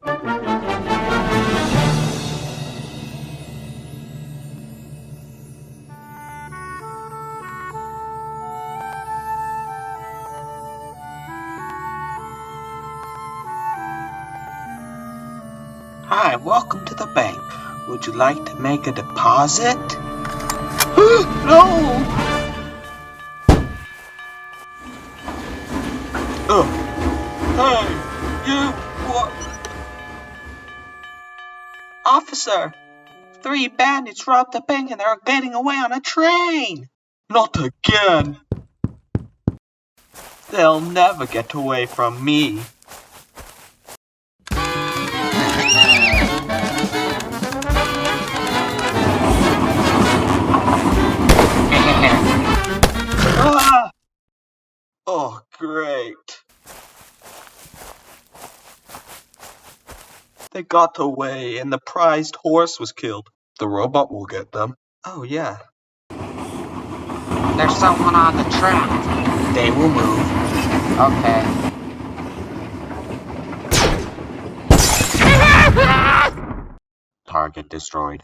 Hi, welcome to the bank. Would you like to make a deposit? No! Hey, you what? Officer, 3 bandits robbed the bank and they're getting away on a train. Not again. They'll never get away from me. Ah! Oh, great. They got away and the prized horse was killed. The robot will get them. Oh, yeah. There's someone on the track. They will move. Okay. Target destroyed.